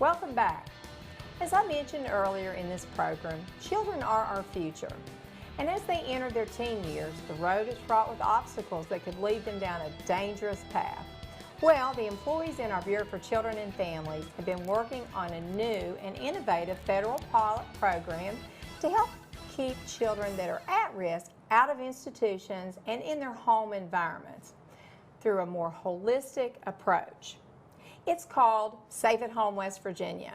Welcome back. As I mentioned earlier in this program, children are our future. And as they enter their teen years, the road is fraught with obstacles that could lead them down a dangerous path. Well, the employees in our Bureau for Children and Families have been working on a new and innovative federal pilot program to help keep children that are at risk out of institutions and in their home environments through a more holistic approach. It's called Safe at Home West Virginia.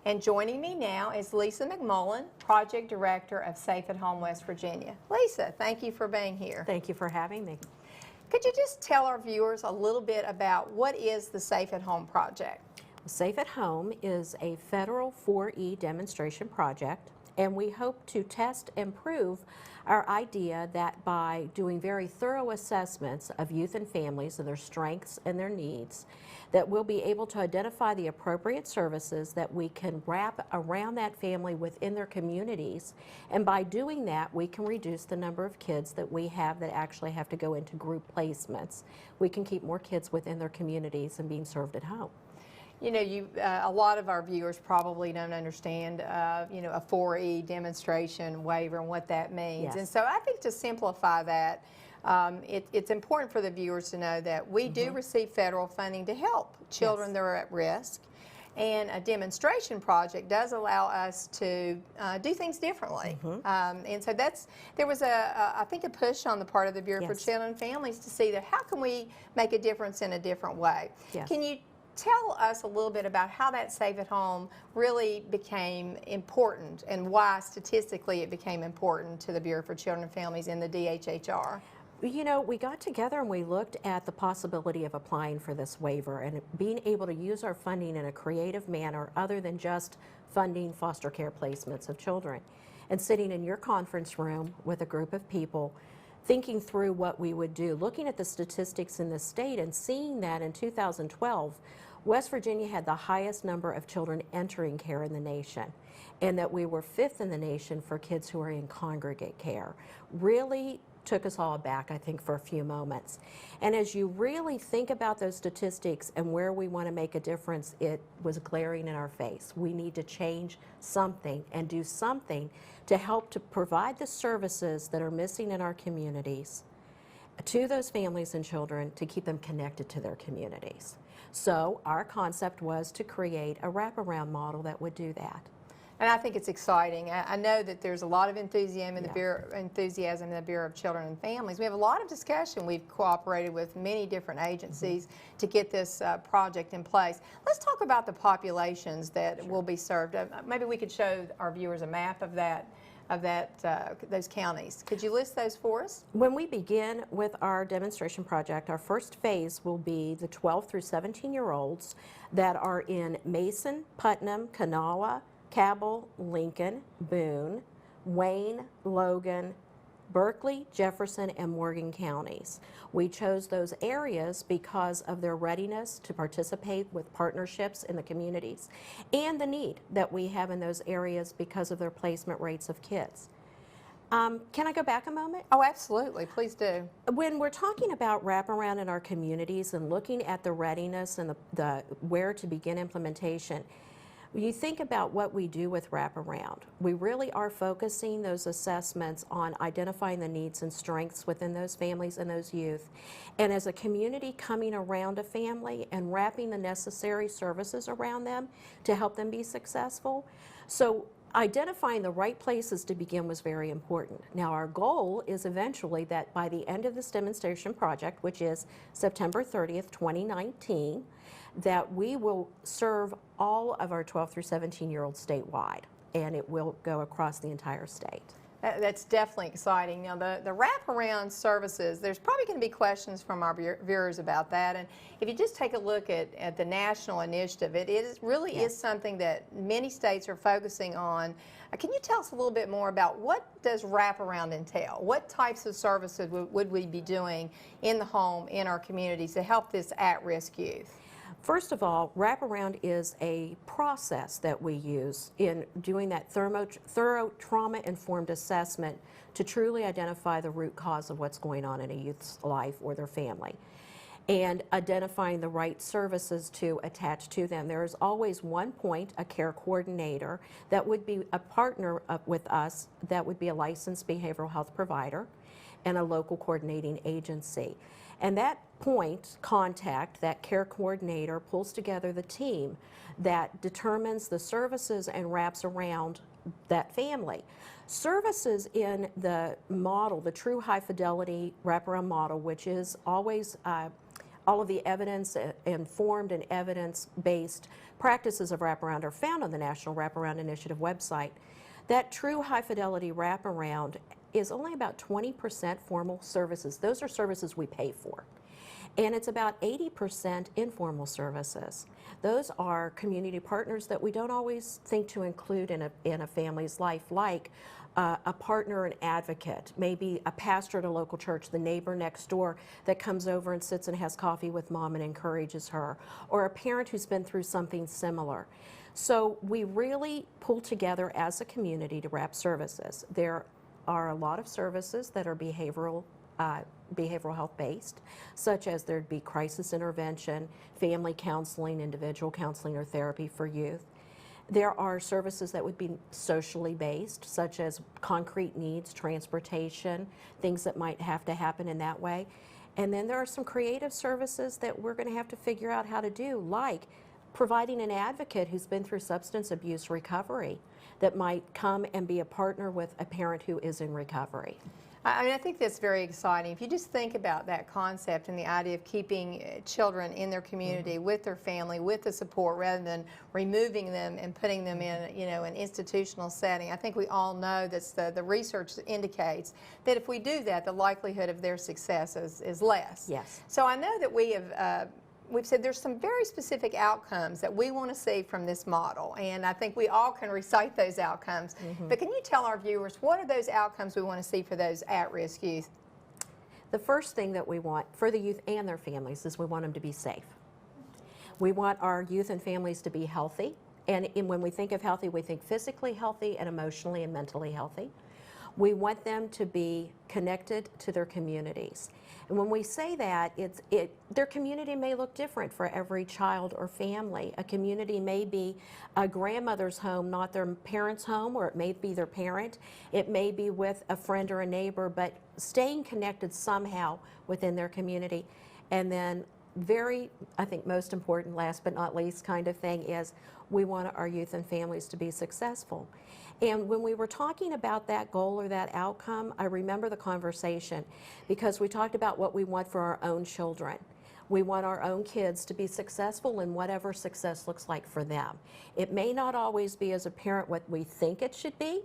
And joining me now is Lisa McMullen, Project Director of Safe at Home West Virginia. Lisa, thank you for being here. Thank you for having me. Could you just tell our viewers a little bit about what is the Safe at Home project? Safe at Home is a federal 4E demonstration project, and we hope to test and prove our idea that by doing very thorough assessments of youth and families and their strengths and their needs, that we'll be able to identify the appropriate services that we can wrap around that family within their communities. And by doing that, we can reduce the number of kids that we have that actually have to go into group placements. We can keep more kids within their communities and being served at home. You know, a lot of our viewers probably don't understand, a 4E demonstration waiver and what that means. Yes. And so I think to simplify that, it's important for the viewers to know that we do receive federal funding to help children that are at risk. And a demonstration project does allow us to do things differently. And so there was I think a push on the part of the Bureau for Children and Families to see that how can we make a difference in a different way. Can you tell us a little bit about how that Safe at Home really became important and why statistically it became important to the Bureau for Children and Families in the DHHR? You know, we got together and we looked at the possibility of applying for this waiver and being able to use our funding in a creative manner other than just funding foster care placements of children. And sitting in your conference room with a group of people, thinking through what we would do, looking at the statistics in the state and seeing that in 2012, West Virginia had the highest number of children entering care in the nation, and that we were 5th in the nation for kids who are in congregate care. Really took us all aback, I think, for a few moments. And as you really think about those statistics and where we want to make a difference, it was glaring in our face. We need to change something and do something to help to provide the services that are missing in our communities to those families and children to keep them connected to their communities. So our concept was to create a wraparound model that would do that. And I think it's exciting. I know that there's a lot of enthusiasm in the Bureau of Children and Families. We have a lot of discussion. We've cooperated with many different agencies to get this project in place. Let's talk about the populations that will be served. Maybe we could show our viewers a map of those counties. Could you list those for us? When we begin with our demonstration project, our first phase will be the 12 through 17-year-olds that are in Mason, Putnam, Kanawha, Cabell, Lincoln, Boone, Wayne, Logan, Berkeley, Jefferson, and Morgan counties. We chose those areas because of their readiness to participate with partnerships in the communities and the need that we have in those areas because of their placement rates of kids. Can I go back a moment? Oh, absolutely. Please do. When we're talking about wraparound in our communities and looking at the readiness and the where to begin implementation, when you think about what we do with wraparound, we really are focusing those assessments on identifying the needs and strengths within those families and those youth. And as a community coming around a family and wrapping the necessary services around them to help them be successful. So identifying the right places to begin was very important. Now our goal is eventually that by the end of this demonstration project, which is September 30th, 2019, that we will serve all of our 12 through 17-year-olds statewide, and it will go across the entire state. That's definitely exciting. Now, the wraparound services, there's probably going to be questions from our viewers about that. And if you just take a look at the national initiative, it really is something that many states are focusing on. Can you tell us a little bit more about what does wraparound entail? What types of services would we be doing in the home, in our communities to help this at-risk youth? First of all, wraparound is a process that we use in doing that thorough trauma-informed assessment to truly identify the root cause of what's going on in a youth's life or their family. and identifying the right services to attach to them. There is always one point, a care coordinator, that would be a partner with us, that would be a licensed behavioral health provider and a local coordinating agency. And that point contact, that care coordinator, pulls together the team that determines the services and wraps around that family. Services in the model, the true high fidelity wraparound model, which is always all of the evidence informed and evidence-based practices of wraparound are found on the National Wraparound Initiative website. That true high fidelity wraparound is only about 20% formal services. Those are services we pay for. And it's about 80% informal services. Those are community partners that we don't always think to include in a family's life, like a partner, an advocate, maybe a pastor at a local church, the neighbor next door that comes over and sits and has coffee with mom and encourages her, or a parent who's been through something similar. So we really pull together as a community to wrap services. There are a lot of services that are behavioral health based, such as there'd be crisis intervention, family counseling, individual counseling or therapy for youth. There are services that would be socially based, such as concrete needs, transportation, things that might have to happen in that way. And then there are some creative services that we're going to have to figure out how to do, like providing an advocate who's been through substance abuse recovery that might come and be a partner with a parent who is in recovery. I mean, I think that's very exciting. If you just think about that concept and the idea of keeping children in their community with their family, with the support, rather than removing them and putting them in, you know, an institutional setting. I think we all know that the research indicates that if we do that, the likelihood of their success is less. Yes. So I know that we have. We've said there's some very specific outcomes that we want to see from this model, and I think we all can recite those outcomes. But can you tell our viewers, what are those outcomes we want to see for those at-risk youth? The first thing that we want for the youth and their families is we want them to be safe. We want our youth and families to be healthy, and when we think of healthy, we think physically healthy and emotionally and mentally healthy. We want them to be connected to their communities. And when we say that, their community may look different for every child or family. A community may be a grandmother's home, not their parents' home, or it may be their parent. It may be with a friend or a neighbor, but staying connected somehow within their community. And then I think most important, last but not least kind of thing is we want our youth and families to be successful. And when we were talking about that goal or that outcome, I remember the conversation because we talked about what we want for our own children. We want our own kids to be successful in whatever success looks like for them. It may not always be as a parent what we think it should be.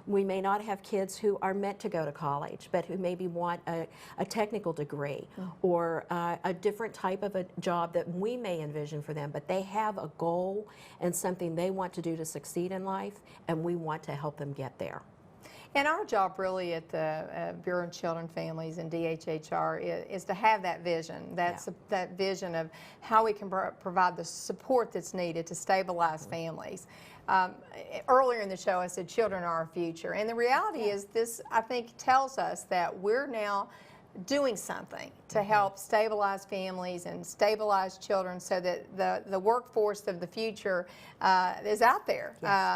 We may not have kids who are meant to go to college, but who maybe want a technical degree or a different type of a job that we may envision for them, but they have a goal and something they want to do to succeed in life, and we want to help them get there. And our job really at the Bureau of Children, Families and DHHR is to have that vision. That vision of how we can provide the support that's needed to stabilize families. Earlier in the show I said children are our future, and the reality is this, I think, tells us that we're now doing something to help stabilize families and stabilize children so that the workforce of the future is out there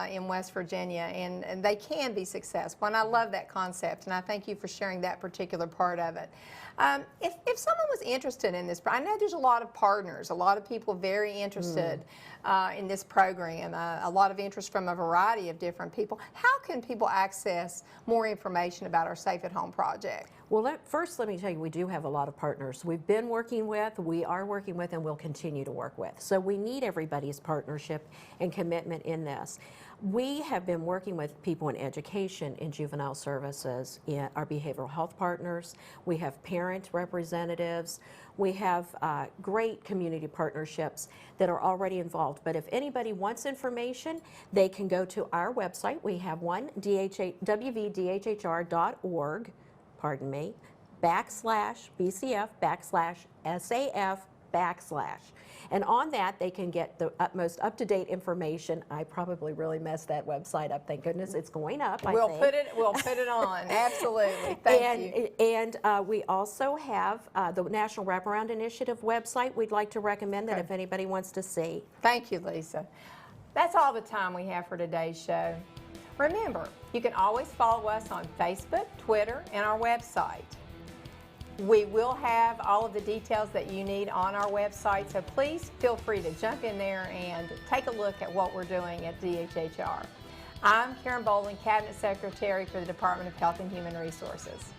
in West Virginia, and they can be successful. And I love that concept, and I thank you for sharing that particular part of it. If someone was interested in this, I know there's a lot of partners, a lot of people very interested in this program, a lot of interest from a variety of different people. How can people access more information about our Safe at Home project? Well, first let me tell you, we do have a lot of partners we've been working with, we are working with, and will continue to work with. So we need everybody's partnership and commitment in this. We have been working with people in education, in juvenile services, in our behavioral health partners. We have parent representatives. We have great community partnerships that are already involved. But if anybody wants information, they can go to our website. We have one, wvdhhr.org, /BCF/SAF /. And on that, they can get the most up-to-date information. I probably really messed that website up. Thank goodness it's going up, I think. We'll put it on. Absolutely. Thank you. And we also have the National Wraparound Initiative website we'd like to recommend that if anybody wants to see. Thank you, Lisa. That's all the time we have for today's show. Remember, you can always follow us on Facebook, Twitter, and our website. We will have all of the details that you need on our website, so please feel free to jump in there and take a look at what we're doing at DHHR. I'm Karen Bolin, Cabinet Secretary for the Department of Health and Human Resources.